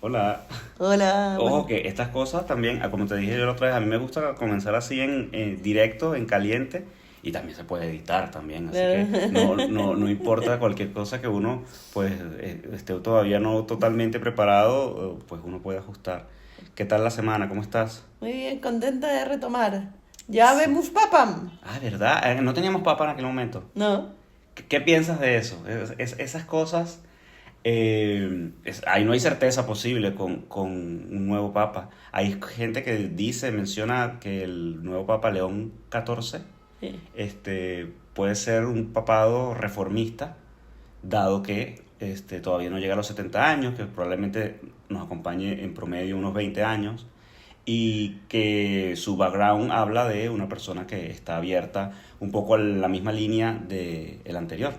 Hola. Hola, Ojo bueno. que estas cosas también, como te dije yo la otra vez, a mí me gusta comenzar así en directo, en caliente, y también se puede editar también, así que no importa cualquier cosa que uno pues esté todavía no totalmente preparado, pues uno puede ajustar. ¿Qué tal la semana? ¿Cómo estás? Muy bien, contenta de retomar. ¿Ya Sí. vemos papam? Ah, ¿verdad? No teníamos papa en aquel momento. ¿No? ¿Qué piensas de eso? Esas cosas, ahí no hay certeza posible con un nuevo papa. Hay gente que menciona que el nuevo papa León XIV Sí. puede ser un papado reformista, dado que todavía no llega a los 70 años, que probablemente nos acompañe en promedio unos 20 años, y que su background habla de una persona que está abierta un poco a la misma línea del anterior.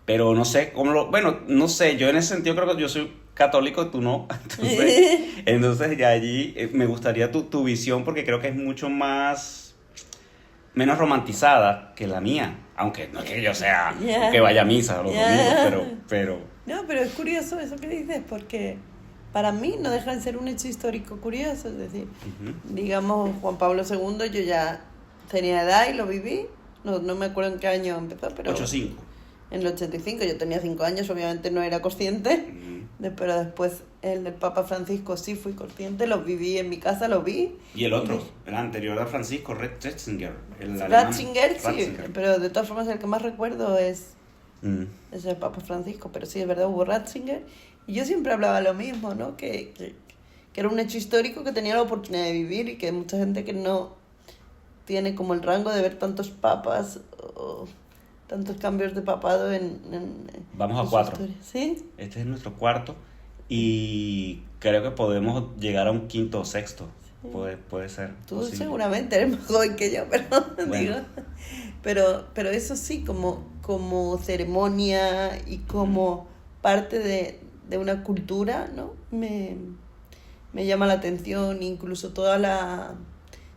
Pero no sé bueno, no sé, yo en ese sentido creo que yo soy católico, tú no. Entonces ya allí me gustaría tu visión porque creo que es mucho menos romantizada que la mía. Aunque no es que yo sea que Ya, vaya a misa los domingos, ya. pero, No, pero es curioso eso que dices, porque para mí no deja de ser un hecho histórico curioso. Es decir, ujú. digamos, Juan Pablo II, yo ya tenía edad y lo viví. No me acuerdo en qué año empezó, pero 8-5. en el 85 yo tenía 5 años, obviamente no era consciente, Ujú. pero después el del Papa Francisco sí fui consciente, lo viví en mi casa, lo vi. Y el Y otro, el anterior a Francisco, Ratzinger, el alemán. Ratzinger, sí, Ratzinger. pero de todas formas el que más recuerdo Mm, es el Papa Francisco, pero sí, es verdad, hubo Ratzinger. Y yo siempre hablaba lo mismo, ¿no? Que era un hecho histórico que tenía la oportunidad de vivir y que mucha gente que no tiene como el rango de ver tantos papas o tantos cambios de papado Vamos en a su 4. historia. ¿Sí? Este es nuestro cuarto y creo que podemos llegar a un quinto o sexto. Sí. Puede ser Tú posible. seguramente eres más joven que yo, pero Bueno, digo. Pero eso sí, como ceremonia y ujú, como parte de una cultura, ¿no? Me llama la atención, incluso toda la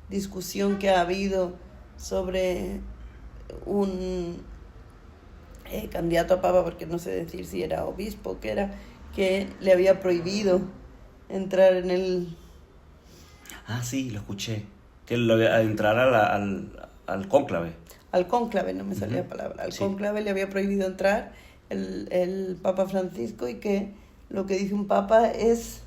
discusión que ha habido sobre un candidato a papa, porque no sé decir si era obispo o qué era, que le había prohibido entrar ah, sí, lo escuché. Que a entrar al cónclave. al cónclave, no me salía Ujú, la palabra, al sí, cónclave le había prohibido entrar el Papa Francisco y que lo que dice un papa es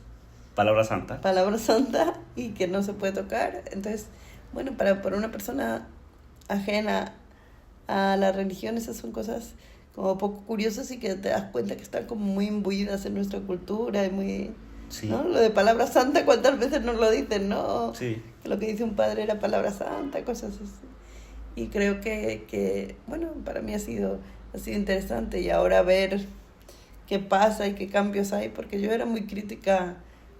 palabra santa. palabra santa y que no se puede tocar. Entonces, bueno, para una persona ajena a la religión, esas son cosas como poco curiosas y que te das cuenta que están como muy imbuidas en nuestra cultura y muy, ¿no? Sí, Lo de palabra santa, ¿cuántas veces nos lo dicen, no? sí. Que lo que dice un padre era palabra santa, cosas así. Y creo bueno, para mí ha sido interesante y ahora ver qué pasa y qué cambios hay, porque yo era muy crítica,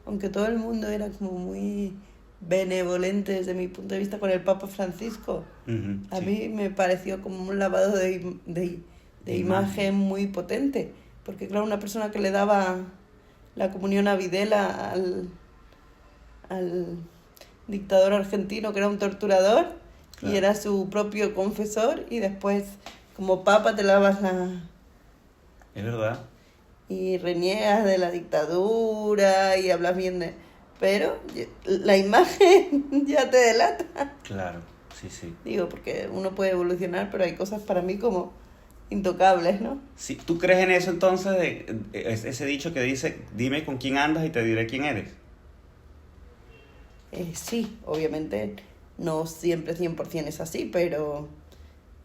aunque todo el mundo era como muy benevolente desde mi punto de vista con el Papa Francisco. Ujú, A sí. mí me pareció como un lavado de De imagen. imagen muy potente, porque claro, una persona que le daba la comunión a Videla al dictador argentino que era un torturador y Claro. era su propio confesor y después como papa te lavas Es verdad. y reniegas de la dictadura y hablas bien de... Pero la imagen ya te delata. Claro. Sí, sí. Digo, porque uno puede evolucionar, pero hay cosas para mí como intocables, ¿no? Sí, ¿tú crees en eso entonces ese dicho que dice, dime con quién andas y te diré quién eres? Sí, obviamente no siempre 100% es así, pero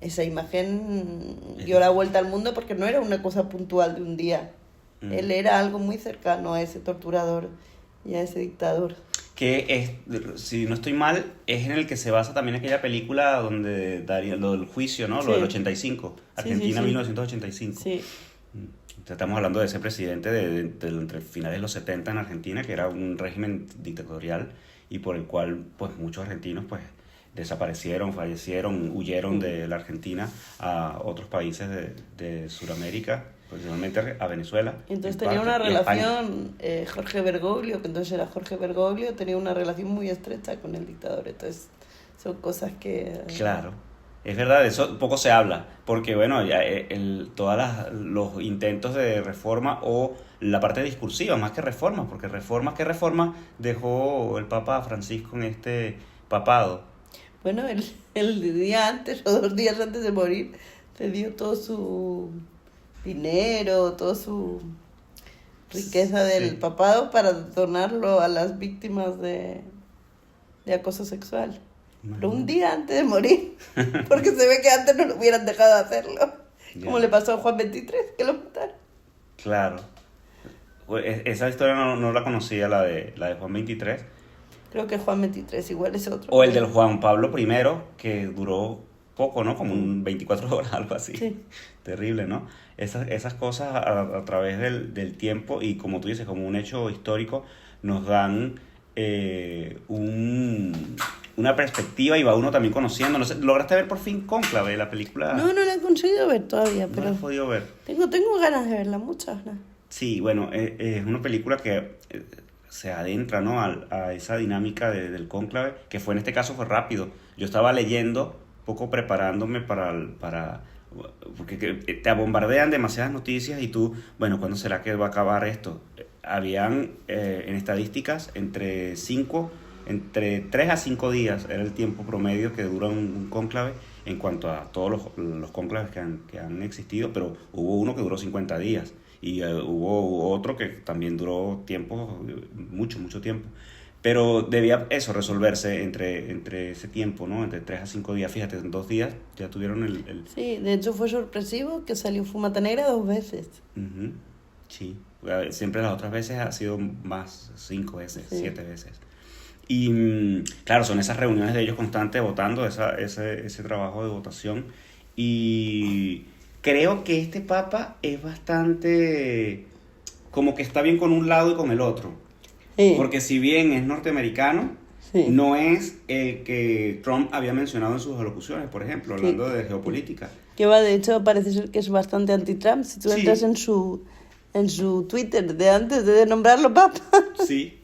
esa imagen Es dio la difícil. vuelta al mundo porque no era una cosa puntual de un día. Mm. Él era algo muy cercano a ese torturador y a ese dictador. Que es, si no estoy mal, es en el que se basa también aquella película donde daría lo del juicio, ¿no? Lo del Sí, 85, sí, sí, Argentina sí. 1985. Sí, Estamos hablando de ese presidente entre finales de los 70 en Argentina, que era un régimen dictatorial y por el cual pues muchos argentinos pues desaparecieron, fallecieron, huyeron mm. de la Argentina a otros países de Sudamérica, principalmente a Venezuela en Entonces tenía parte una y a España. relación, Jorge Bergoglio, que entonces era Jorge Bergoglio, tenía una relación muy estrecha con el dictador. Entonces son cosas que... Claro. Es verdad, de eso poco se habla, porque bueno, ya todos los intentos de reforma o la parte discursiva, más que reforma, porque ¿qué reforma dejó el Papa Francisco en este papado? Bueno, el día antes o 2 días antes de morir, le dio todo su dinero, toda su riqueza del Sí. papado para donarlo a las víctimas de acoso sexual. Pero un Imagínate. día antes de morir, porque se ve que antes no lo hubieran dejado hacerlo. Como Ya. le pasó a Juan 23, que lo mataron. Claro. Pues, esa historia no la conocía, la de Juan 23. Creo que Juan 23 igual es otro. O el del Juan Pablo I, que duró poco, ¿no? Como 24 horas, algo así. Sí. Terrible, ¿no? Esas cosas a través del tiempo y como tú dices, como un hecho histórico, nos dan una perspectiva y va uno también conociendo. No sé, ¿lograste ver por fin Cónclave, la película? No la he conseguido ver todavía, No la pero has podido ver. tengo ganas de verla, muchas ganas. Sí, bueno, es una película que se adentra, ¿no? a esa dinámica del cónclave, que fue en este caso fue rápido. Yo estaba leyendo, poco preparándome porque te bombardean demasiadas noticias y tú, bueno, ¿cuándo será que va a acabar esto? Habían en estadísticas entre 3 a 5 días era el tiempo promedio que dura un cónclave en cuanto a todos los cónclaves que han existido, pero hubo uno que duró 50 días. Y hubo otro que también duró tiempo, mucho tiempo. Pero debía eso resolverse entre ese tiempo, ¿no? Entre 3 a 5 días. Fíjate, en 2 días ya tuvieron Sí, de hecho fue sorpresivo que salió Fumata Negra 2 veces. Ujú, sí, siempre las otras veces ha sido más, 5 veces, Sí. 7 veces. Y claro, son esas reuniones de ellos constantes votando, ese trabajo de votación. Y creo que este papa es bastante, como que está bien con un lado y con el otro. Sí, Porque si bien es norteamericano, sí. no es el que Trump había mencionado en sus alocuciones, por ejemplo, Sí. hablando de geopolítica. Que va, de hecho, parece ser que es bastante anti-Trump. Si tú Sí. entras en su Twitter de antes de nombrarlo papa. Sí.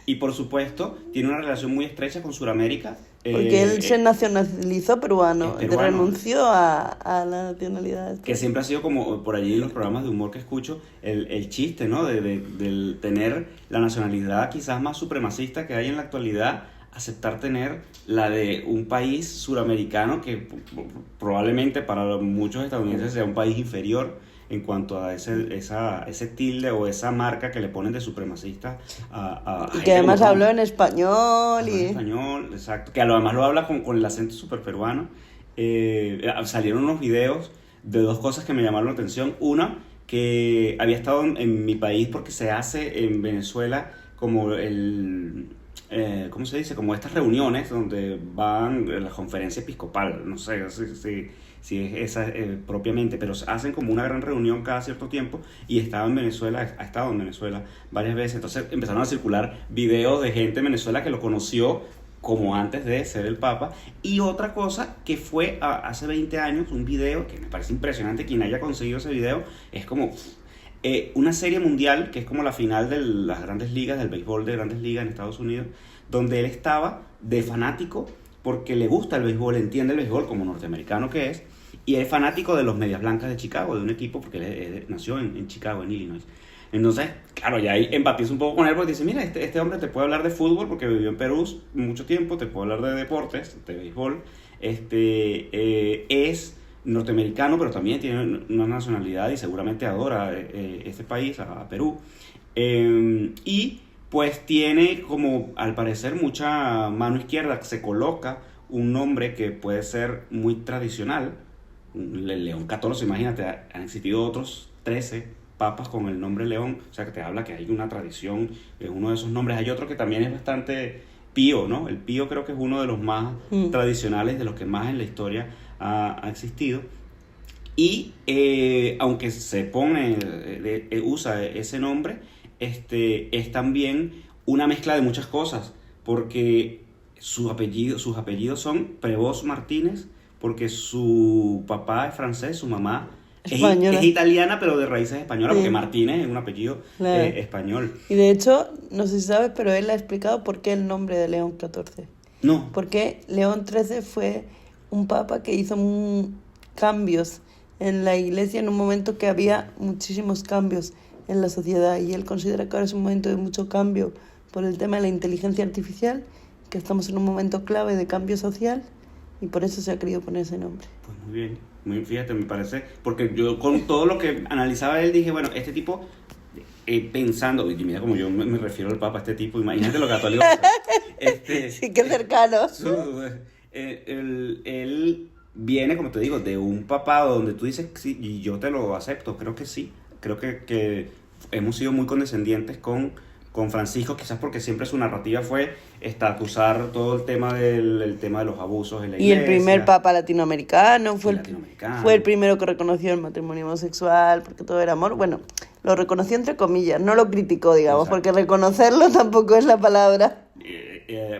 Y por supuesto, tiene una relación muy estrecha con Sudamérica. Porque él se nacionalizó peruano, es peruano. renunció a la nacionalidad. Que siempre ha sido como por allí en los programas de humor que escucho, el chiste, ¿no? Del tener la nacionalidad quizás más supremacista que hay en la actualidad, aceptar tener la de un país suramericano que probablemente para muchos estadounidenses sea un país inferior en cuanto a ese tilde o esa marca que le ponen de supremacista a Y gente que además como habló Trump. en español. Habla en español, exacto. Que además lo habla con el acento súper peruano. Salieron unos videos de 2 cosas que me llamaron la atención. Una, que había estado en mi país porque se hace en Venezuela como ¿cómo se dice? Como estas reuniones donde van la conferencia episcopal, no sé si es esa propiamente, pero hacen como una gran reunión cada cierto tiempo y ha estado en Venezuela varias veces. Entonces empezaron a circular videos de gente en Venezuela que lo conoció como antes de ser el Papa. Y otra cosa que fue hace 20 años, un video que me parece impresionante, quien haya conseguido ese video, es como una serie mundial que es como la final de las grandes ligas, del béisbol de grandes ligas en Estados Unidos, donde él estaba de fanático porque le gusta el béisbol, entiende el béisbol como norteamericano que es, y es fanático de los Medias Blancas de Chicago, de un equipo, porque él nació en Chicago, en Illinois. Entonces, claro, ya ahí empatizo un poco con él porque dice, mira, este hombre te puede hablar de fútbol porque vivió en Perú mucho tiempo, te puede hablar de deportes, de béisbol, es norteamericano, pero también tiene una nacionalidad y seguramente adora este país, a Perú. Y pues tiene como, al parecer, mucha mano izquierda, se coloca un nombre que puede ser muy tradicional, León XIV, imagínate, han existido otros 13 papas con el nombre León, o sea que te habla que hay una tradición, es uno de esos nombres. Hay otro que también es bastante Pío, ¿no? El Pío creo que es uno de los más tradicionales, de los que más en la historia ha existido. Y aunque se usa ese nombre, es también una mezcla de muchas cosas, porque sus apellidos son Prevost Martínez, porque su papá es francés, su mamá es italiana, pero de raíces españolas, porque Martínez es un apellido español. Y de hecho, no sé si sabes, pero él ha explicado por qué el nombre de León XIV. No. Porque León XIII fue un papa que hizo cambios en la iglesia en un momento que había muchísimos cambios en la sociedad, y él considera que ahora es un momento de mucho cambio por el tema de la inteligencia artificial, que estamos en un momento clave de cambio social, y por eso se ha querido poner ese nombre. Pues muy bien, fíjate, me parece, porque yo con todo lo que analizaba él dije, bueno, este tipo, pensando, y mira como yo me refiero al Papa, este tipo, imagínate lo católico. Sí, qué cercano. Él viene, como te digo, de un papado donde tú dices, sí, y yo te lo acepto, creo que sí, creo que hemos sido muy condescendientes con Francisco, quizás porque siempre su narrativa fue acusar todo el tema de los abusos en la iglesia. Y el primer papa latinoamericano, fue el primero que reconoció el matrimonio homosexual, porque todo era amor. Bueno, lo reconoció entre comillas, no lo criticó, digamos. Exacto. Porque reconocerlo tampoco es la palabra.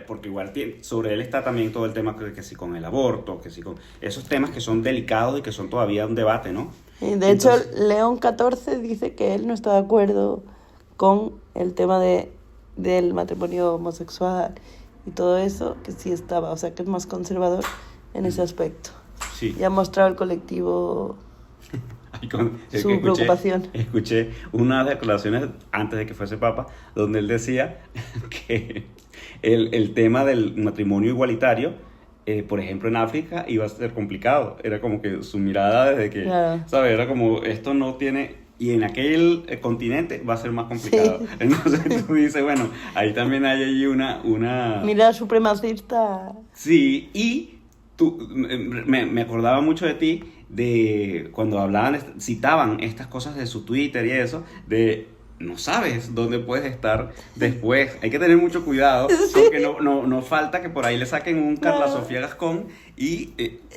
Porque igual sobre él está también todo el tema que si con el aborto, que si con esos temas que son delicados y que son todavía un debate, ¿no? De hecho, León XIV dice que él no está de acuerdo con el tema del matrimonio homosexual y todo eso, que sí estaba, o sea, que es más conservador en ese aspecto. Sí. Y ha mostrado al colectivo su preocupación. Escuché unas declaraciones antes de que fuese papa, donde él decía que el tema del matrimonio igualitario, por ejemplo en África, iba a ser complicado. Era como que su mirada desde que, claro, ¿sabes? Era como, esto no tiene... Y en aquel continente va a ser más complicado. Sí. Entonces tú dices, bueno, ahí también hay allí una... Mirada supremacista. Sí, y tú, me acordaba mucho de ti, de cuando citaban estas cosas de su Twitter y eso, de... No sabes dónde puedes estar después. Hay que tener mucho cuidado, porque no falta que por ahí le saquen un Carla Sofía Gascón y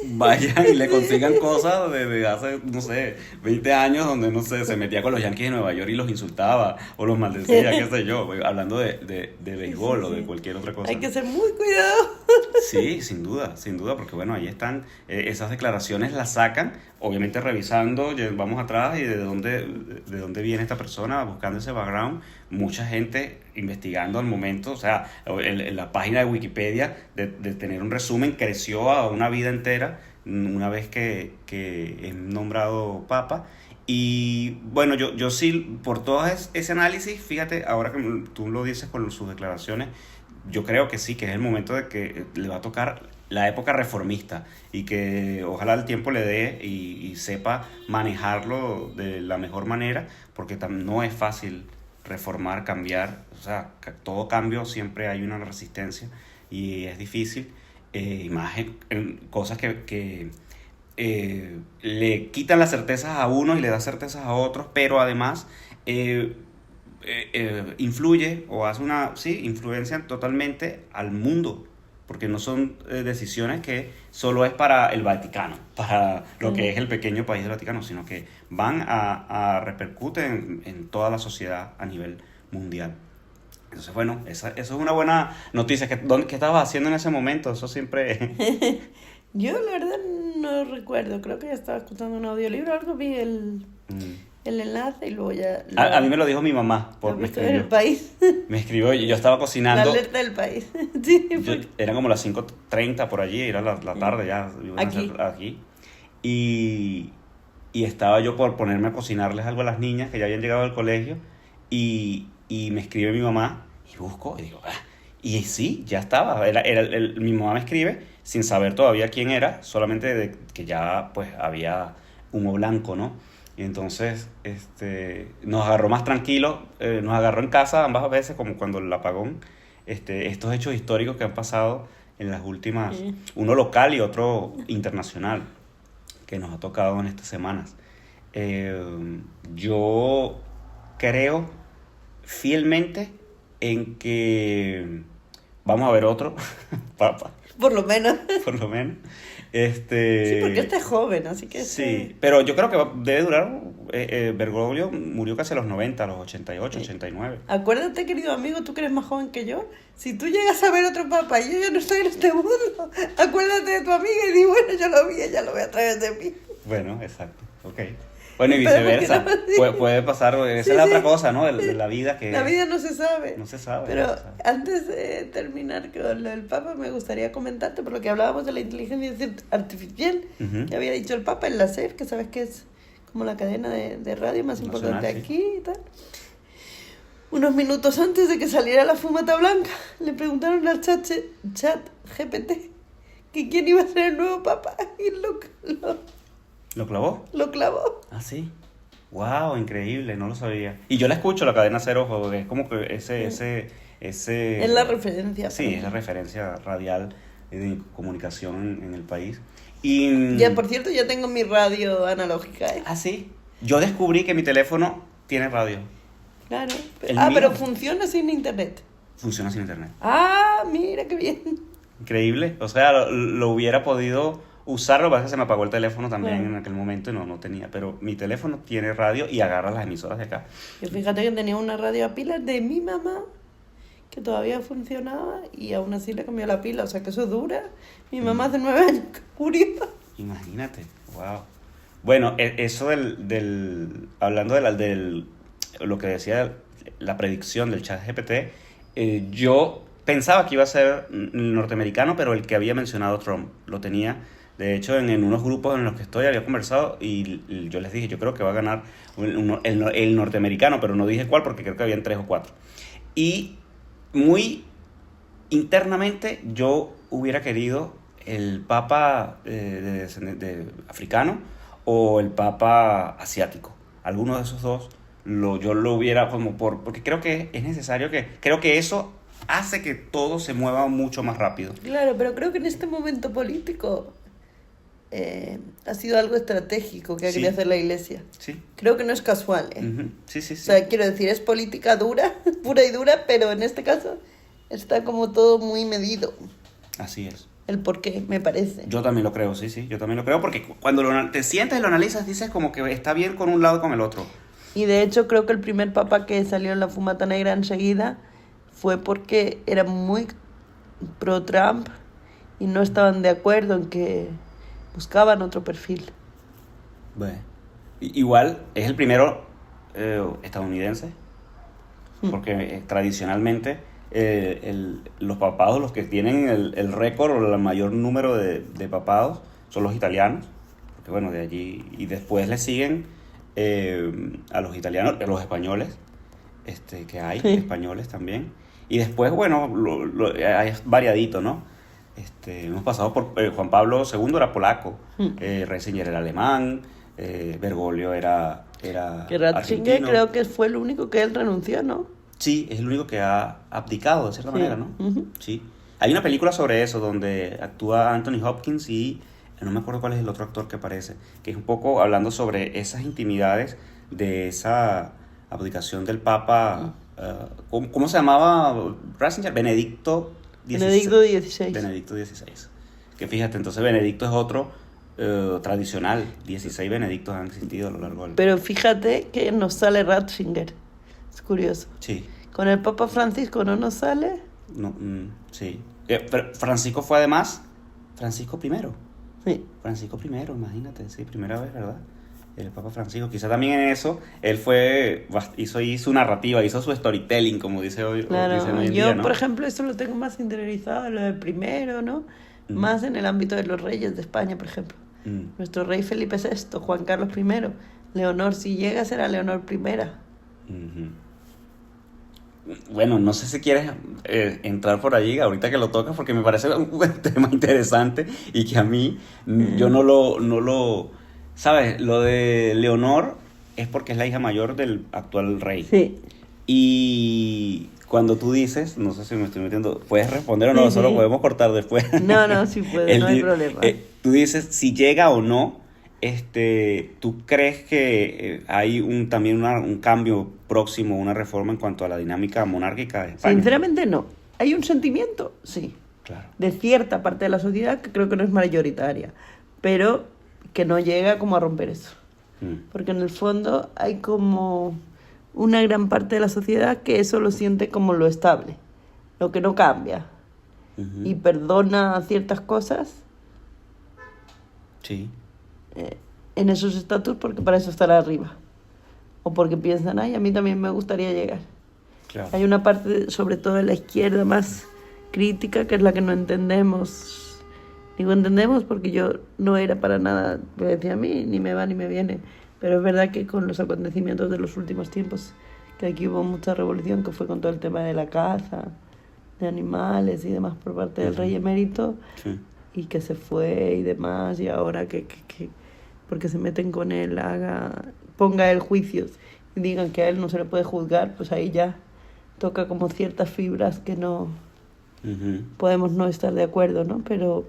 vayan y le consigan cosas desde hace, no sé, 20 años, donde, no sé, se metía con los Yankees de Nueva York y los insultaba o los maldecía, qué sé yo, hablando de béisbol o de cualquier otra cosa. Hay que ser muy cuidadoso. Sí, sin duda, porque bueno, ahí están, esas declaraciones las sacan, obviamente revisando, vamos atrás y de dónde viene esta persona, buscando ese background, mucha gente investigando al momento, o sea, la página de Wikipedia de tener un resumen creció a una vida entera una vez que es nombrado papa. Y bueno, yo sí, por todo ese análisis, fíjate, ahora que tú lo dices con sus declaraciones, yo creo que sí, que es el momento de que le va a tocar la época reformista y que ojalá el tiempo le dé y sepa manejarlo de la mejor manera, porque no es fácil reformar, cambiar, o sea, todo cambio siempre hay una resistencia y es difícil, y más en cosas que le quitan las certezas a unos y le da certezas a otros, pero además influye o hace influencia totalmente al mundo, porque no son decisiones que solo es para el Vaticano, para lo que es el pequeño país del Vaticano, sino que van a repercutir en toda la sociedad a nivel mundial. Entonces, bueno, eso es una buena noticia. ¿Qué estabas haciendo en ese momento? Eso siempre... Yo, la verdad, no recuerdo. Creo que ya estaba escuchando un audiolibro o algo, vi el enlace y luego ya... A mí me lo dijo mi mamá. Me escribió. El país. Me escribió y yo estaba cocinando. La alerta del país. Sí, eran como las 5:30 por allí, era la tarde ya. Aquí. Y estaba yo por ponerme a cocinarles algo a las niñas que ya habían llegado al colegio. Y me escribe mi mamá y busco y digo... Y sí, ya estaba. Mi mamá me escribe sin saber todavía quién era, solamente de que ya pues había humo blanco, ¿no? Y entonces nos agarró más tranquilos, nos agarró en casa ambas veces, como cuando el apagón, estos hechos históricos que han pasado en las últimas, uno local y otro internacional, que nos ha tocado en estas semanas. Yo creo fielmente en que vamos a ver otro papa. Por lo menos. Sí, porque este es joven, así que... Sí, pero yo creo que debe durar... Bergoglio murió casi a los 90, a los 88, 89. Acuérdate, querido amigo, tú que eres más joven que yo, si tú llegas a ver otro papa y yo ya no estoy en este mundo, acuérdate de tu amiga y di, bueno, yo lo vi, ella lo ve a través de mí. Bueno, exacto, ok. Bueno, y Esperemos que viceversa. no, sí. Puede pasar, esa Sí, es la otra sí. cosa, ¿no? De la vida que La vida no se sabe. no se sabe. Pero no se sabe. antes de terminar con lo del Papa, me gustaría comentarte, por lo que hablábamos de la inteligencia artificial, Ujú. que había dicho el Papa en la SER, que sabes que es como la cadena de radio más Nacional, importante sí. aquí y tal. Unos minutos antes de que saliera la fumata blanca, le preguntaron al chat GPT que quién iba a ser el nuevo Papa y ¿Lo clavó? lo clavó. Ah, sí. Wow, increíble, no lo sabía. Y yo la escucho, la cadena Cero, porque es como que ese... Es la referencia. Sí, para es la mí. referencia radial de comunicación en el país. Y... Ya, por cierto, ya tengo mi radio analógica, ¿eh? Ah, sí. Yo descubrí que mi teléfono tiene radio. Claro. El Ah, mío. pero funciona sin internet. Funciona sin internet. Ah, mira qué bien. Increíble. O sea, lo hubiera podido usar, lo que pasa es que se me apagó el teléfono también Claro. en aquel momento y no tenía. Pero mi teléfono tiene radio y agarra las emisoras de acá. Yo fíjate que tenía una radio a pilas de mi mamá que todavía funcionaba y aún así le cambió la pila, o sea que eso dura. Mi mamá hace 9 años que murió. Imagínate, wow. Bueno, eso hablando del lo que decía la predicción del chat GPT, yo pensaba que iba a ser norteamericano, pero el que había mencionado Trump lo tenía. De hecho, en unos grupos en los que estoy había conversado y yo les dije, yo creo que va a ganar el norteamericano, pero no dije cuál porque creo que habían 3 o 4. Y muy internamente yo hubiera querido el papa de africano o el papa asiático. Alguno de esos dos yo lo hubiera porque creo que es necesario creo que eso hace que todo se mueva mucho más rápido. Claro, pero creo que en este momento político ha sido algo estratégico que ha Sí. querido hacer la iglesia. Sí. Creo que no es casual, ¿eh? Ujú. Sí, sí, O sí. sea, quiero decir, es política dura, pura y dura, pero en este caso está como todo muy medido. Así es. El por qué, me parece. Yo también lo creo, sí, sí, yo también lo creo porque cuando te sientes y lo analizas dices como que está bien con un lado y con el otro. Y de hecho creo que el primer papa que salió en la fumata negra enseguida fue porque era muy pro-Trump y no estaban de acuerdo en que buscaban otro perfil. Bueno, igual es el primero estadounidense, porque tradicionalmente los papados, los que tienen el récord o el mayor número de papados son los italianos, porque bueno, de allí, y después le siguen a los italianos, a los españoles, que hay, Sí. españoles también, y después, bueno, es variadito, ¿no? Hemos pasado por Juan Pablo II era polaco, Ratzinger era alemán, Bergoglio era Que Ratzinger argentino. creo que fue el único que él renunció, ¿no? Sí, es el único que ha abdicado de cierta Sí. manera, ¿no? Ujú. Sí. Hay una película sobre eso donde actúa Anthony Hopkins y no me acuerdo cuál es el otro actor que aparece, que es un poco hablando sobre esas intimidades de esa abdicación del Papa. ¿Cómo se llamaba Ratzinger? Benedicto Benedicto XVI. Benedicto XVI. Que fíjate, entonces Benedicto es otro tradicional. 16 Benedictos han existido a lo largo del... Pero fíjate que nos sale Ratzinger. Es curioso. Sí. Con el Papa Francisco no nos sale. No, sí. Pero Francisco fue además Francisco I. Sí. Francisco I, imagínate, sí, primera vez, ¿verdad? El Papa Francisco. Quizá también en eso él hizo su narrativa, hizo su storytelling, como dicen hoy Claro, en yo, día, ¿no? por ejemplo, esto lo tengo más interiorizado, lo del primero, ¿no? Más en el ámbito de los reyes de España, por ejemplo. Nuestro rey Felipe VI, Juan Carlos I, Leonor, si llega, será Leonor I. Ujú. Bueno, no sé si quieres entrar por allí ahorita que lo tocas, porque me parece un tema interesante y que a mí yo no lo, ¿sabes? Lo de Leonor es porque es la hija mayor del actual rey. Sí. Y cuando tú dices, no sé si me estoy metiendo, puedes responder o no, Sí, solo sí. podemos cortar después. No, sí puede, no hay problema. Tú dices si llega o no. ¿Tú crees que hay también un cambio próximo, una reforma en cuanto a la dinámica monárquica de España? Sinceramente no. ¿Hay un sentimiento? Sí. Claro. De cierta parte de la sociedad que creo que no es mayoritaria, pero que no llega como a romper eso. Porque en el fondo hay como una gran parte de la sociedad que eso lo siente como lo estable, lo que no cambia, Ujú. y perdona ciertas cosas. Sí. en esos estatus porque para eso estará arriba. O porque piensan, ay, a mí también me gustaría llegar. Claro. Hay una parte, sobre todo en la izquierda, más crítica, que es la que no entendemos. Digo entendemos porque yo no era para nada, me decía a mí, ni me va ni me viene. Pero es verdad que con los acontecimientos de los últimos tiempos, que aquí hubo mucha revolución, que fue con todo el tema de la caza, de animales y demás por parte del rey emérito, Sí. y que se fue y demás, y ahora que porque se meten con él, ponga él juicios y digan que a él no se le puede juzgar, pues ahí ya toca como ciertas fibras que no Ujú. podemos no estar de acuerdo, ¿no? Pero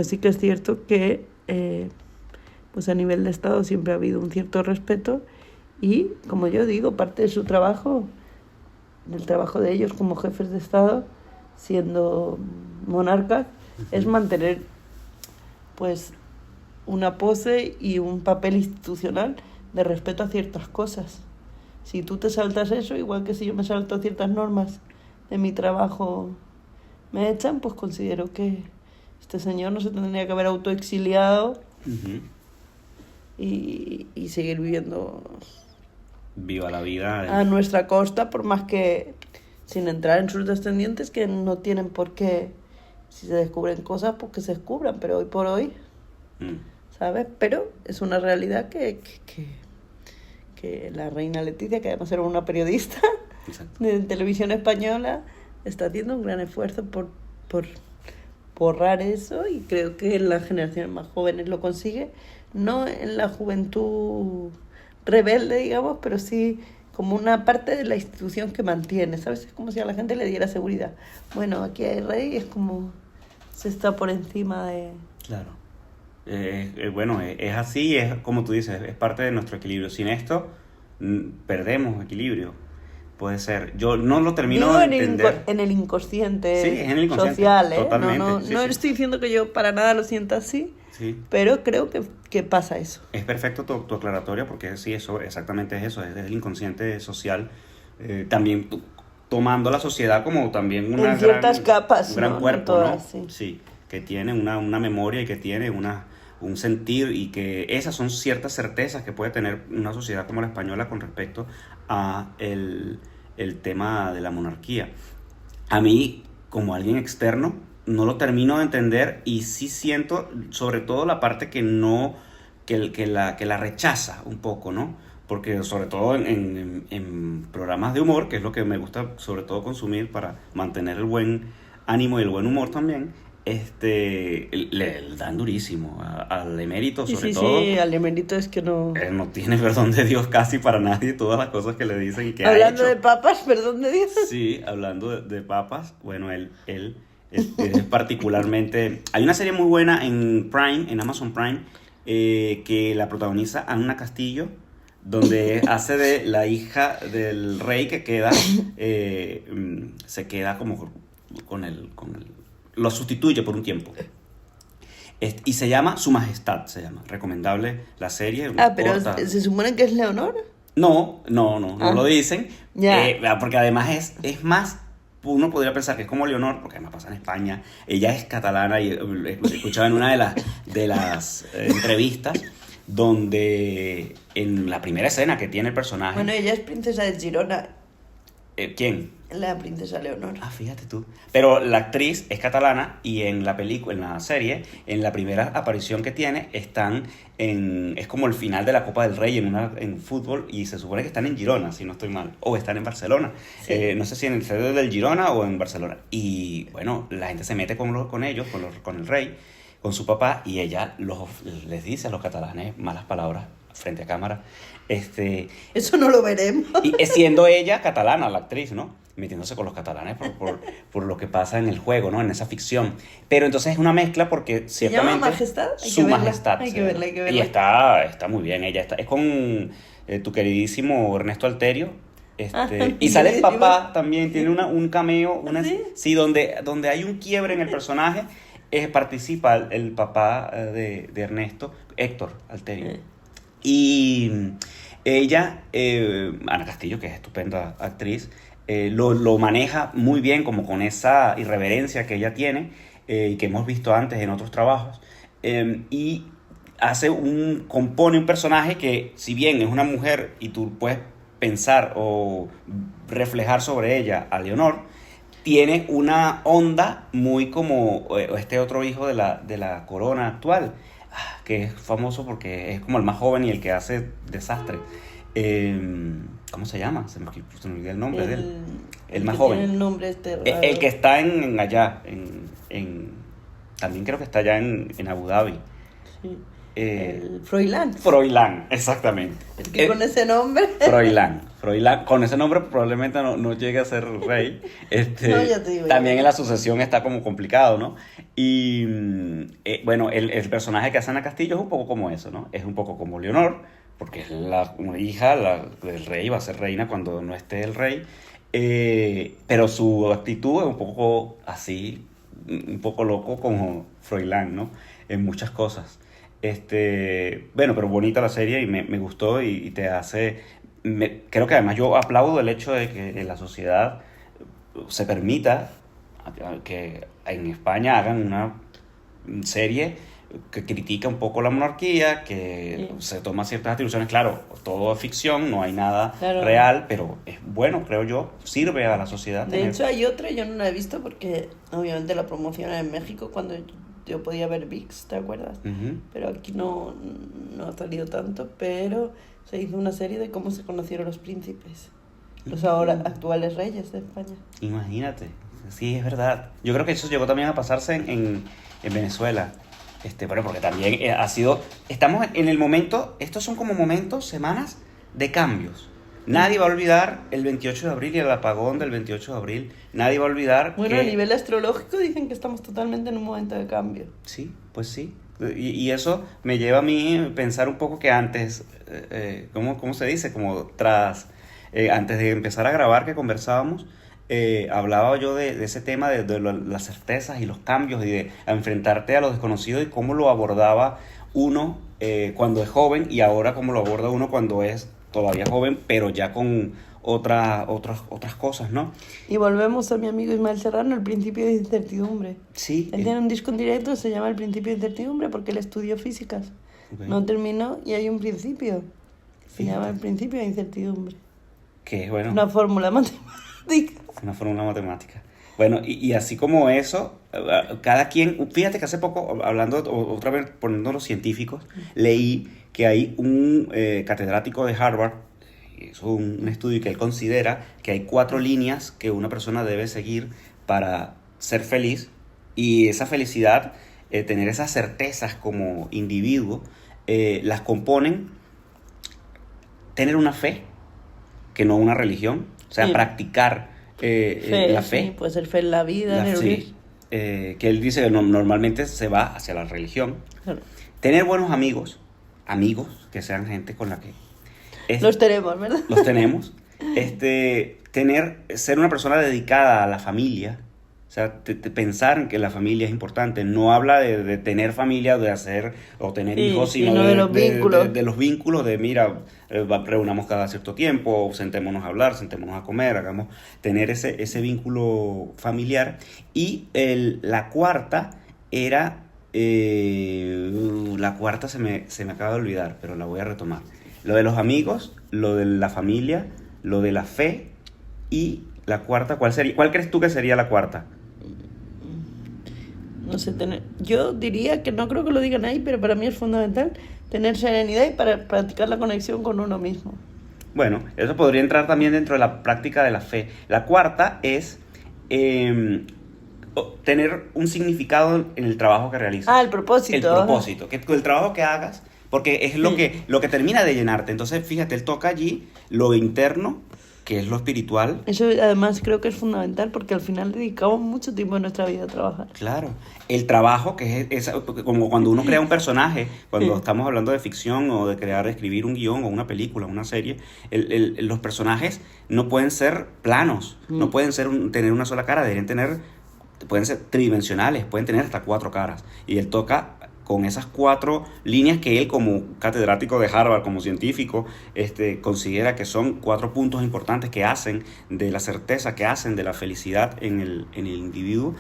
sí que es cierto que pues a nivel de Estado siempre ha habido un cierto respeto y, como yo digo, parte de su trabajo, del trabajo de ellos como jefes de Estado, siendo monarcas, es mantener pues una pose y un papel institucional de respeto a ciertas cosas. Si tú te saltas eso, igual que si yo me salto ciertas normas de mi trabajo, me echan, pues considero que este señor no se tendría que haber autoexiliado Ujú. y seguir viviendo Viva la vida. a nuestra costa, por más que, sin entrar en sus descendientes, que no tienen por qué, si se descubren cosas, pues que se descubran, pero hoy por hoy, ¿sabes? Pero es una realidad que la reina Leticia, que además era una periodista Exacto. de televisión española, está haciendo un gran esfuerzo por borrar eso, y creo que en las generaciones más jóvenes lo consigue, no en la juventud rebelde, digamos, pero sí como una parte de la institución que mantiene, ¿sabes? Es como si a la gente le diera seguridad. Bueno, aquí hay rey, es como se está por encima de... Claro. Bueno, es así, es como tú dices, es parte de nuestro equilibrio. Sin esto, perdemos equilibrio. Puede ser. Yo no lo termino Digo de en entender. en el inconsciente, Sí, es en el inconsciente, social, ¿eh? totalmente, No sí, sí. estoy diciendo que yo para nada lo sienta así, Sí. pero creo que pasa eso. Es perfecto tu aclaratoria porque sí, eso exactamente es eso, es el inconsciente social. También tomando la sociedad como también una En ciertas gran, capas, un gran ¿no? cuerpo, No todas, ¿no? sí. Sí, que tiene una memoria y que tiene un sentir, y que esas son ciertas certezas que puede tener una sociedad como la española con respecto a el tema de la monarquía. A mí, como alguien externo, no lo termino de entender, y sí siento sobre todo la parte que la rechaza un poco, ¿no? Porque sobre todo en programas de humor, que es lo que me gusta sobre todo consumir para mantener el buen ánimo y el buen humor también, le dan durísimo al emérito, sobre todo. Sí, al emérito es que no... Él no tiene perdón de Dios casi para nadie, todas las cosas que le dicen y que Hablando ha hecho. de papas, perdón de Dios. Sí, hablando de papas, bueno, él es particularmente... Hay una serie muy buena en Prime, en Amazon Prime, que la protagoniza Anna Castillo, donde hace de la hija del rey que queda, se queda como lo sustituye por un tiempo. Y se llama Su Majestad, se llama. Recomendable la serie. Pero corta. ¿se supone que es Leonor? No Ah. lo dicen. Ya. Porque además es más, uno podría pensar que es como Leonor, porque además pasa en España. Ella es catalana y escuchaba en una de las entrevistas donde en la primera escena que tiene el personaje... Bueno, ella es princesa de Girona, ¿Quién? la princesa Leonor. Ah, fíjate tú. Pero la actriz es catalana y en la película, en la serie, en la primera aparición que tiene, es como el final de la Copa del Rey en fútbol, y se supone que están en Girona, si no estoy mal, o están en Barcelona. Sí. No sé si en el estadio del Girona o en Barcelona. Y bueno, la gente se mete con ellos, con el rey, con su papá, y ella les dice a los catalanes malas palabras frente a cámara. Eso no lo veremos. Y siendo ella catalana, la actriz, ¿no? Metiéndose con los catalanes por lo que pasa en el juego, ¿no? En esa ficción. Pero entonces es una mezcla porque ¿Se ciertamente... llama Majestad? Hay Su que verla. Majestad. Hay se que verla, hay llama. que verla. Y está muy bien. Ella es con tu queridísimo Ernesto Alterio. Y sale el papá también, tiene un cameo. ¿Sí? Sí, donde hay un quiebre en el personaje, participa el papá de Ernesto, Héctor Alterio. Y ella, Ana Castillo, que es estupenda actriz, lo maneja muy bien, como con esa irreverencia que ella tiene, y que hemos visto antes en otros trabajos. Y compone un personaje que, si bien es una mujer y tú puedes pensar o reflejar sobre ella a Leonor, tiene una onda muy como este otro hijo de la corona actual, que es famoso porque es como el más joven y el que hace desastre. ¿Cómo se llama? Se me olvidó el nombre de él. El más joven. Tiene el nombre este raro. El que está allá, también creo que está allá en Abu Dhabi. Sí. El Froilán. Froilán, exactamente. El que con ese nombre. Froilán, con ese nombre probablemente no llegue a ser rey. No, ya te digo, también ya. en la sucesión está como complicado, ¿no? Y bueno, el personaje que hace Ana Castillo es un poco como eso, ¿no? Es un poco como Leonor, porque es la hija del rey, va a ser reina cuando no esté el rey. Pero su actitud es un poco así, un poco loco como Froilán, ¿no? En muchas cosas. Bueno, pero bonita la serie y me gustó y te hace... creo que además yo aplaudo el hecho de que en la sociedad se permita que en España hagan una serie que critica un poco la monarquía, que se toma ciertas atribuciones. Claro, todo es ficción, no hay nada real, pero es bueno, creo yo, sirve a la sociedad. De hecho, hay otra, yo no la he visto porque obviamente la promocionan en México cuando yo podía ver VIX, ¿te acuerdas? Uh-huh. Pero aquí no ha salido tanto, pero se hizo una serie de cómo se conocieron los príncipes, los ahora actuales reyes de España. Imagínate, sí, es verdad. Yo creo que eso llegó también a pasarse en Venezuela. Bueno, porque también estamos en el momento, estos son como momentos, semanas de cambios. Nadie va a olvidar el 28 de abril y el apagón del 28 de abril. Nadie va a olvidar a nivel astrológico dicen que estamos totalmente en un momento de cambio. Sí, pues sí. Y eso me lleva a mí a pensar un poco que antes, ¿cómo se dice? Como antes de empezar a grabar que conversábamos, hablaba yo de ese tema de las certezas y los cambios y de enfrentarte a lo desconocido y cómo lo abordaba uno cuando es joven y ahora cómo lo aborda uno cuando es todavía joven, pero ya con otras cosas, ¿no? Y volvemos a mi amigo Ismael Serrano, El principio de incertidumbre. Sí. Él tiene un disco en directo que se llama El principio de incertidumbre porque él estudió físicas. Okay. No terminó y hay un principio. Se llama El principio de incertidumbre. Que es bueno. Una fórmula matemática. Una fórmula matemática. Bueno, y así como eso, cada quien... Fíjate que hace poco, hablando otra vez, poniendo los científicos, leí que hay un catedrático de Harvard, hizo un estudio que él considera que hay 4 líneas que una persona debe seguir para ser feliz, y esa felicidad, tener esas certezas como individuo, las componen tener una fe, que no una religión, o sea, practicar la fe. Sí, puede ser fe en la vida, que él dice que normalmente se va hacia la religión. Claro. Tener buenos amigos que sean gente con la que... Los tenemos, ¿verdad? Los tenemos. Ser una persona dedicada a la familia, o sea, pensar en que la familia es importante. No habla de tener familia, de hacer o tener hijos, sino de los vínculos. De los vínculos, mira, reunamos cada cierto tiempo, sentémonos a hablar, sentémonos a comer, tener ese vínculo familiar. Y la cuarta era... la cuarta se me acaba de olvidar, pero la voy a retomar. Lo de los amigos, lo de la familia, lo de la fe y la cuarta, ¿cuál sería? ¿Cuál crees tú que sería la cuarta? No sé, yo diría que no creo que lo digan ahí, pero para mí es fundamental tener serenidad y para practicar la conexión con uno mismo. Bueno, eso podría entrar también dentro de la práctica de la fe. La cuarta es tener un significado en el trabajo que realizas. El propósito. El propósito, que el trabajo que hagas, porque es lo que termina de llenarte. Entonces, fíjate, él toca allí lo interno, que es lo espiritual. Eso además creo que es fundamental porque al final dedicamos mucho tiempo de nuestra vida a trabajar. Claro, el trabajo que es como cuando uno crea un personaje, cuando estamos hablando de ficción o de escribir un guión o una película, una serie, los personajes no pueden ser planos, no pueden tener una sola cara, pueden ser tridimensionales, pueden tener hasta 4 caras. Y él toca con esas 4 líneas que él, como catedrático de Harvard, como científico, considera que son 4 puntos importantes que hacen de la certeza, que hacen de la felicidad en el individuo,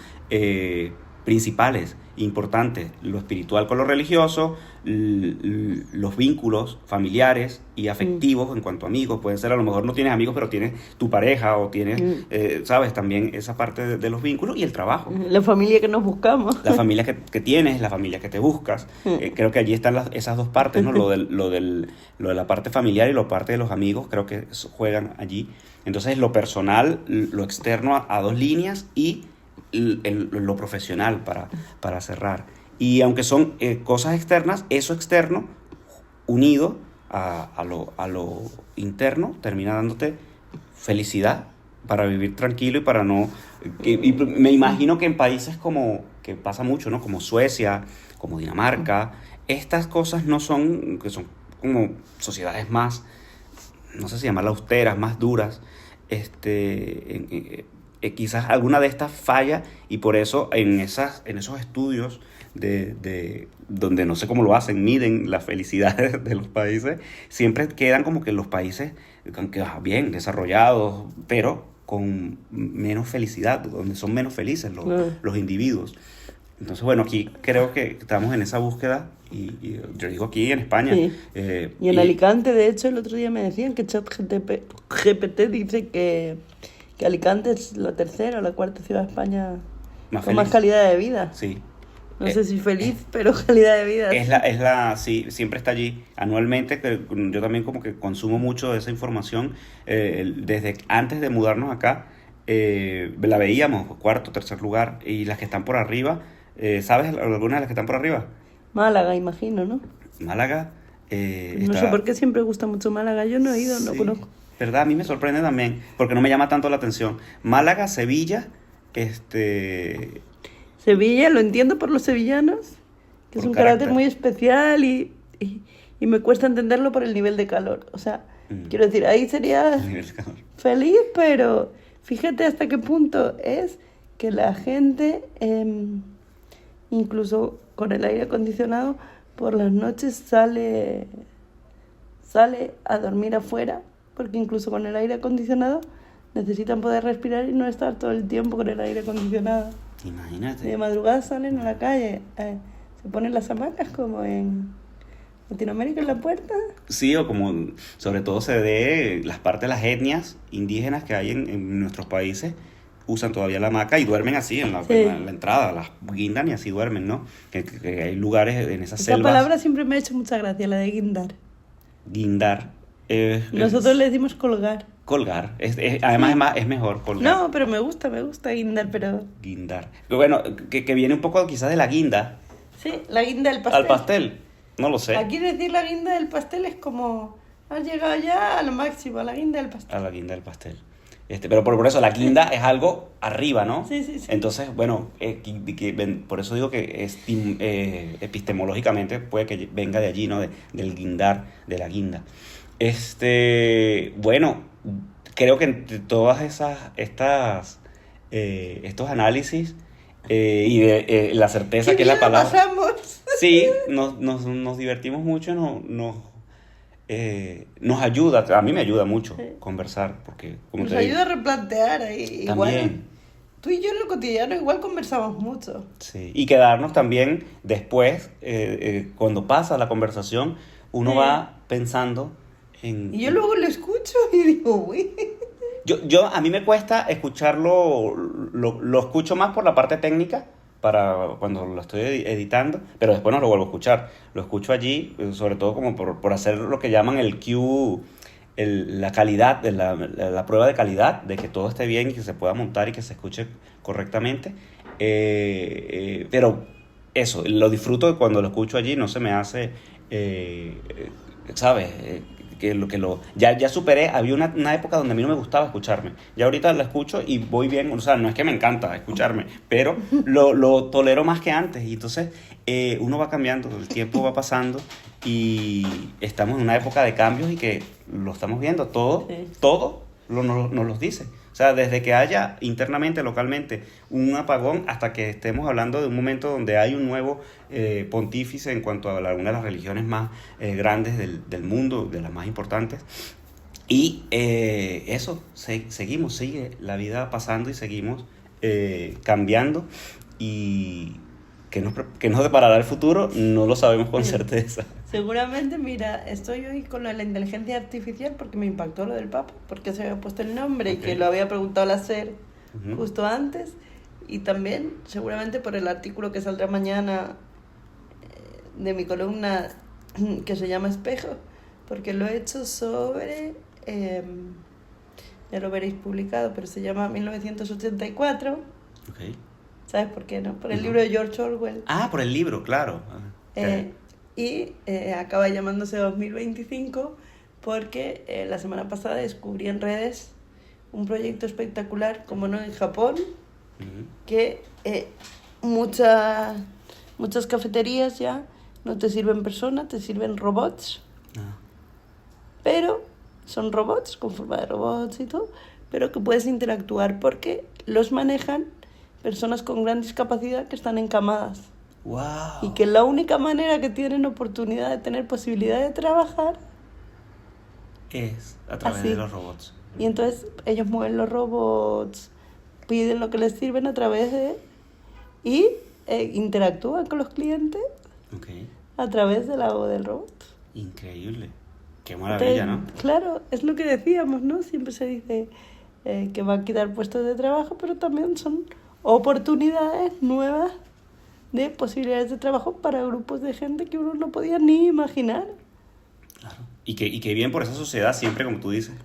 principales, importantes, lo espiritual con lo religioso, los vínculos familiares y afectivos en cuanto a amigos. Pueden ser, a lo mejor no tienes amigos, pero tienes tu pareja o tienes, sabes, también esa parte de los vínculos y el trabajo. La familia que nos buscamos. La familia que tienes, la familia que te buscas. Creo que allí están esas dos partes, ¿no? Lo de la parte familiar y la parte de los amigos, creo que juegan allí. Entonces, lo personal, lo externo a dos líneas y lo profesional para cerrar. Y aunque son cosas externas, eso externo unido a lo interno termina dándote felicidad para vivir tranquilo y para no... Y me imagino que en países que pasa mucho, ¿no? Como Suecia, como Dinamarca, estas cosas no son, que son como sociedades más, no sé si llamarlas austeras, más duras, quizás alguna de estas falla y por eso en esos estudios de donde no sé cómo lo hacen, miden la felicidad de los países, siempre quedan como que los países bien desarrollados, pero con menos felicidad, donde son menos felices los individuos. Entonces, bueno, aquí creo que estamos en esa búsqueda y yo digo aquí en España. Sí. Y en Alicante, de hecho, el otro día me decían que ChatGPT dice que Alicante es la tercera o la cuarta ciudad de España con más calidad de vida. Sí. No sé si feliz, pero calidad de vida. Sí, siempre está allí. Anualmente, que yo también como que consumo mucho de esa información. Desde antes de mudarnos acá, la veíamos, cuarto, tercer lugar, y las que están por arriba, ¿sabes algunas de las que están por arriba? Málaga, imagino, ¿no? Málaga. No sé por qué siempre gusta mucho Málaga. Yo no he ido, no conozco. ¿Verdad? A mí me sorprende también, porque no me llama tanto la atención. Málaga, Sevilla, Sevilla, lo entiendo por los sevillanos, que es un carácter muy especial y me cuesta entenderlo por el nivel de calor. O sea, quiero decir, ahí sería feliz, pero fíjate hasta qué punto es que la gente, incluso con el aire acondicionado, por las noches sale a dormir afuera, porque incluso con el aire acondicionado necesitan poder respirar y no estar todo el tiempo con el aire acondicionado. Imagínate. De madrugada salen a la calle, se ponen las hamacas como en Latinoamérica en la puerta. Sí, o como sobre todo se ve las partes de las etnias indígenas que hay en nuestros países, usan todavía la hamaca y duermen así en la entrada, las guindan y así duermen, ¿no? Que hay lugares en esas selvas. Esa palabra siempre me ha hecho mucha gracia, la de guindar. Guindar. Nosotros le decimos colgar. Colgar. Además es mejor colgar. No, pero me gusta guindar, pero... Guindar. Bueno, que viene un poco quizás de la guinda. Sí, la guinda del pastel. Al pastel, no lo sé. Aquí decir la guinda del pastel es como... Has llegado ya a lo máximo, a la guinda del pastel. A la guinda del pastel. Pero por eso la guinda es algo arriba, ¿no? Sí. Entonces, bueno, por eso digo que epistemológicamente puede que venga de allí, ¿no? Del guindar, de la guinda. Bueno, creo que entre todas estos análisis y de la certeza que es la palabra. Pasamos? Sí, nos divertimos mucho, nos ayuda, a mí me ayuda mucho conversar, porque como nos ayuda a replantear ahí. Igual, tú y yo en lo cotidiano igual conversamos mucho. Sí, y quedarnos también después, cuando pasa la conversación, uno va pensando y yo luego lo escucho y digo, uy. A mí me cuesta escucharlo, lo escucho más por la parte técnica, para cuando lo estoy editando, pero después no lo vuelvo a escuchar. Lo escucho allí, sobre todo como por hacer lo que llaman el Q, la calidad, la prueba de calidad, de que todo esté bien y que se pueda montar y que se escuche correctamente. Pero eso, lo disfruto cuando lo escucho allí, no se me hace, ¿sabes? Ya superé, había una época donde a mí no me gustaba escucharme, ya ahorita la escucho y voy bien, o sea, no es que me encanta escucharme, pero lo tolero más que antes, y entonces uno va cambiando, el tiempo va pasando y estamos en una época de cambios y que lo estamos viendo, todo nos los dice. O sea, desde que haya internamente, localmente, un apagón hasta que estemos hablando de un momento donde hay un nuevo pontífice en cuanto a una de las religiones más grandes del mundo, de las más importantes. Y sigue la vida pasando y seguimos cambiando. y qué nos deparará el futuro no lo sabemos con certeza. Seguramente, mira, estoy hoy con lo de la inteligencia artificial porque me impactó lo del Papa, porque se había puesto el nombre y que lo había preguntado la SER justo antes, y también seguramente por el artículo que saldrá mañana de mi columna que se llama Espejo, porque lo he hecho sobre, ya lo veréis publicado, pero se llama 1984. Okay. ¿Sabes por qué, no? Por el libro de George Orwell. Ah, por el libro, claro. Y acaba llamándose 2025 porque la semana pasada descubrí en redes un proyecto espectacular, como no, en Japón, que muchas cafeterías ya no te sirven personas, te sirven robots. Pero son robots con forma de robots y todo, pero que puedes interactuar porque los manejan personas con gran discapacidad que están encamadas. Wow. Y que la única manera que tienen oportunidad de tener posibilidad de trabajar es a través de los robots. Y entonces ellos mueven los robots, piden lo que les sirven a través de... y interactúan con los clientes a través de la voz del robot. Increíble. Qué maravilla, entonces, ¿no? Claro, es lo que decíamos, ¿no? Siempre se dice que van a quitar puestos de trabajo, pero también son oportunidades nuevas de posibilidades de trabajo para grupos de gente que uno no podía ni imaginar. Claro. Y que bien por esa sociedad, siempre como tú dices.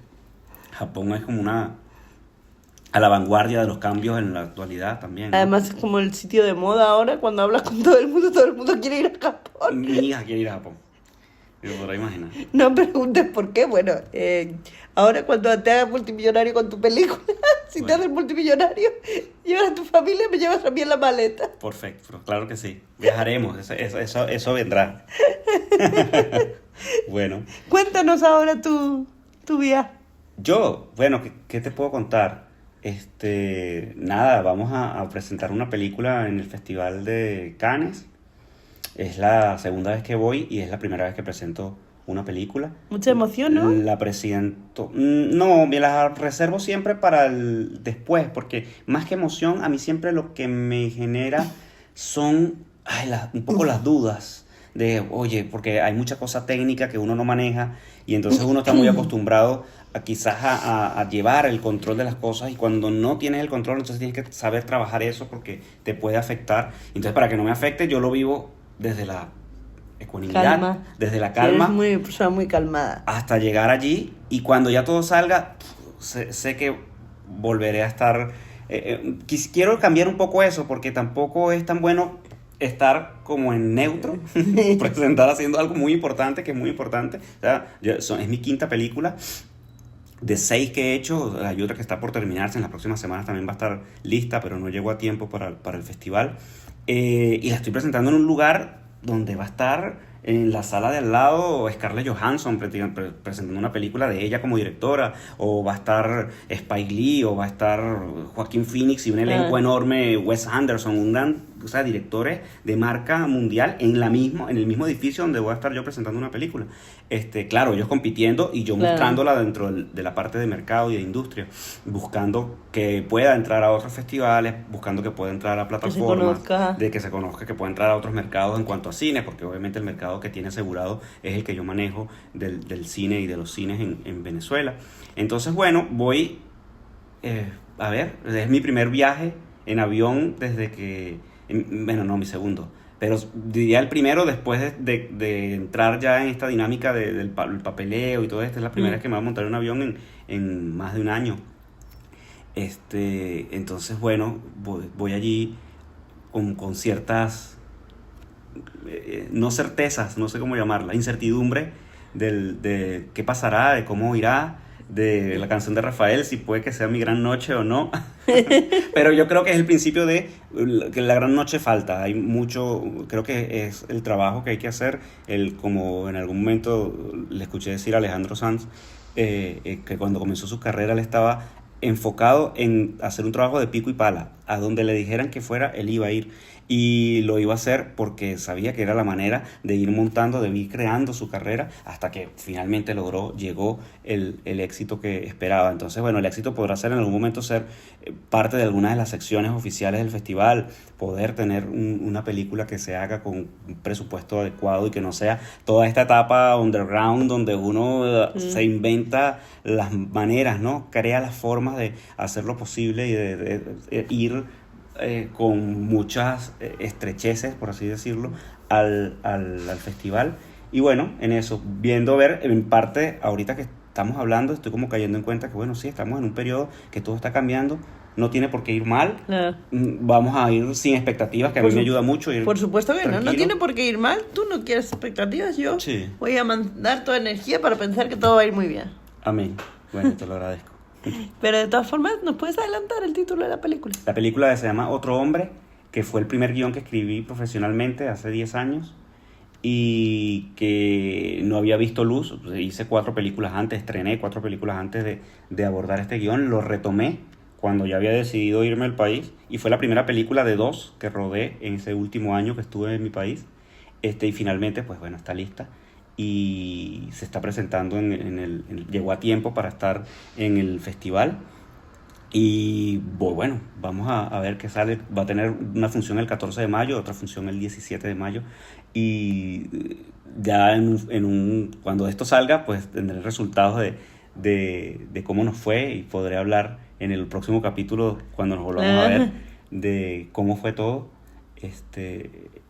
Japón es como a la vanguardia de los cambios en la actualidad también, ¿no? Además es como el sitio de moda ahora, cuando hablas con todo el mundo quiere ir a Japón. Mi hija quiere ir a Japón. Yo podrá imaginar. No preguntes por qué. Bueno, ahora cuando te hagas multimillonario con tu película, si te haces multimillonario, llevas a tu familia y me llevas a mí en la maleta. Perfecto, claro que sí. Viajaremos, eso vendrá. Bueno. Cuéntanos ahora tu viaje. Yo, bueno, ¿qué te puedo contar? Nada, vamos a presentar una película en el Festival de Cannes. Es la segunda vez que voy y es la primera vez que presento una película. Mucha emoción, ¿no? La presento... No, me la reservo siempre para el después, porque más que emoción, a mí siempre lo que me genera son un poco las dudas de, oye, porque hay mucha cosa técnica que uno no maneja y entonces uno está muy acostumbrado quizás a llevar el control de las cosas, y cuando no tienes el control, entonces tienes que saber trabajar eso porque te puede afectar. Entonces, para que no me afecte, yo lo vivo desde la ecuanimidad, desde la calma. Eres muy persona muy calmada. Hasta llegar allí, y cuando ya todo salga, sé que volveré a estar... quiero cambiar un poco eso, porque tampoco es tan bueno estar como en neutro, presentar haciendo algo muy importante, que es muy importante. O sea, es mi quinta película. De 6 que he hecho, hay otra que está por terminarse, en las próximas semanas también va a estar lista, pero no llego a tiempo para el festival. Y la estoy presentando en un lugar donde va a estar en la sala de al lado Scarlett Johansson presentando una película de ella como directora, o va a estar Spike Lee, o va a estar Joaquín Phoenix y un elenco enorme, Wes Anderson, directores de marca mundial en el mismo edificio donde voy a estar yo presentando una película. Claro, ellos compitiendo y yo mostrándola dentro de la parte de mercado y de industria, buscando que pueda entrar a otros festivales, buscando que pueda entrar a plataformas, que se conozca, que pueda entrar a otros mercados en cuanto a cine, porque obviamente el mercado que tiene asegurado es el que yo manejo del cine y de los cines en Venezuela. Entonces, bueno, voy a ver, es mi primer viaje en avión desde que... Bueno, no, mi segundo, pero diría el primero después de entrar ya en esta dinámica del papeleo y todo esto. Es la primera vez que me voy a montar en un avión en más de un año. Entonces, bueno, voy allí con ciertas no certezas, no sé cómo llamarla, incertidumbre de qué pasará, de cómo irá, de la canción de Rafael, si puede que sea mi gran noche o no. Pero yo creo que es el principio de que la gran noche falta. Hay mucho, creo que es el trabajo que hay que hacer. Como en algún momento le escuché decir a Alejandro Sanz, que cuando comenzó su carrera él estaba enfocado en hacer un trabajo de pico y pala. A donde le dijeran que fuera, él iba a ir. Y lo iba a hacer porque sabía que era la manera de ir montando, de ir creando su carrera hasta que finalmente llegó el éxito que esperaba. Entonces, bueno, el éxito podrá ser en algún momento ser parte de alguna de las secciones oficiales del festival, poder tener una película que se haga con un presupuesto adecuado y que no sea toda esta etapa underground donde uno se inventa las maneras, ¿no? Crea las formas de hacer lo posible y de ir con muchas estrecheces, por así decirlo, al festival. Y bueno, en eso, ver en parte, ahorita que estamos hablando, estoy como cayendo en cuenta que bueno, sí, estamos en un periodo que todo está cambiando, no tiene por qué ir mal, vamos a ir sin expectativas, que a mí me ayuda mucho ir por supuesto que tranquilo. No tiene por qué ir mal, tú no quieres expectativas, yo sí. Voy a mandar toda energía para pensar que todo va a ir muy bien. Amén, bueno, te lo agradezco. Pero de todas formas, ¿nos puedes adelantar el título de la película? La película se llama Otro Hombre, que fue el primer guión que escribí profesionalmente hace 10 años y que no había visto luz. Hice 4 películas antes, estrené 4 películas antes de abordar este guión. Lo retomé cuando ya había decidido irme al país y fue la primera película de 2 que rodé en ese último año que estuve en mi país. Y finalmente, pues bueno, está lista y se está presentando llegó a tiempo para estar en el festival. Y bueno, vamos a ver qué sale. Va a tener una función el 14 de mayo, otra función el 17 de mayo. Y ya cuando esto salga, pues tendré resultados de cómo nos fue y podré hablar en el próximo capítulo, cuando nos volvamos a ver, de cómo fue todo.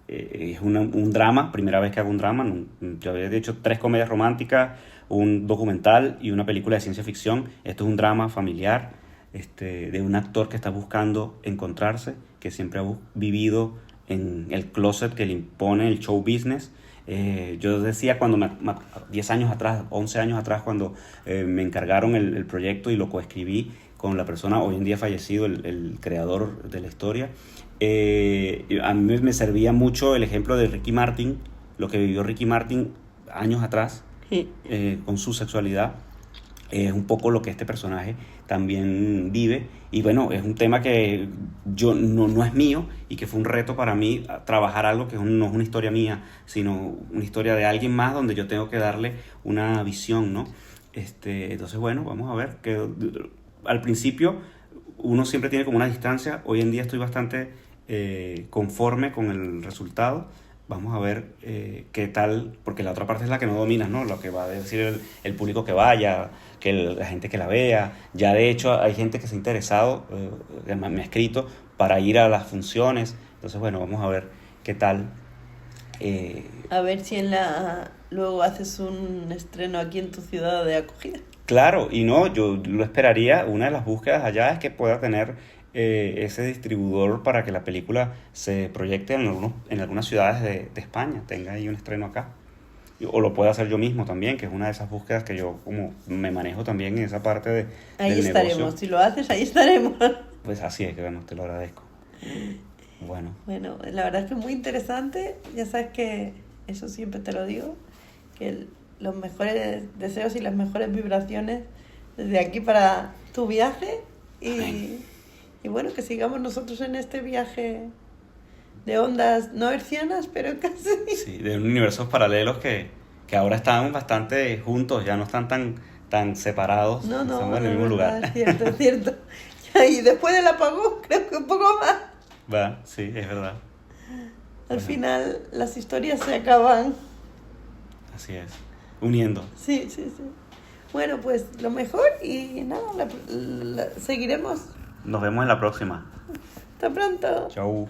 Es un drama, primera vez que hago un drama. Yo había hecho 3 comedias románticas, un documental y una película de ciencia ficción. Esto es un drama familiar. De un actor que está buscando encontrarse, que siempre ha vivido en el closet que le impone el show business. Yo decía cuando 10 años atrás, 11 años atrás, cuando me encargaron el proyecto y lo coescribí con la persona hoy en día fallecido, el creador de la historia, a mí me servía mucho el ejemplo de Ricky Martin, lo que vivió Ricky Martin años atrás, con su sexualidad. Es un poco lo que este personaje también vive. Y bueno, es un tema que yo no es mío y que fue un reto para mí trabajar algo que no es una historia mía, sino una historia de alguien más donde yo tengo que darle una visión, ¿no? Entonces, bueno, vamos a ver. Que al principio uno siempre tiene como una distancia. Hoy en día estoy bastante conforme con el resultado. Vamos a ver qué tal, porque la otra parte es la que no dominas, ¿no? Lo que va a decir el público que vaya, que la gente que la vea. Ya de hecho hay gente que se ha interesado, que me ha escrito para ir a las funciones. Entonces, bueno, vamos a ver qué tal. A ver si luego haces un estreno aquí en tu ciudad de acogida. Claro, y no, yo lo esperaría. Una de las búsquedas allá es que pueda tener ese distribuidor para que la película se proyecte en algunas ciudades de España, tenga ahí un estreno acá. O lo pueda hacer yo mismo también, que es una de esas búsquedas que yo como me manejo también en esa parte del ahí estaremos, negocio. Si lo haces, ahí estaremos. Pues así es, que bueno, te lo agradezco. Bueno, la verdad es que es muy interesante. Ya sabes que eso siempre te lo digo, que los mejores deseos y las mejores vibraciones desde aquí para tu viaje y bueno, que sigamos nosotros en este viaje de ondas no hercianas, pero casi. Sí, de universos paralelos que ahora están bastante juntos, ya no están tan separados. No, estamos en el mismo lugar. Es cierto. Y después del apagón, creo que un poco más. Va, sí, es verdad. Al final, las historias se acaban. Así es, uniendo. Sí. Bueno, pues lo mejor y nada, seguiremos. Nos vemos en la próxima. Hasta pronto. Chau.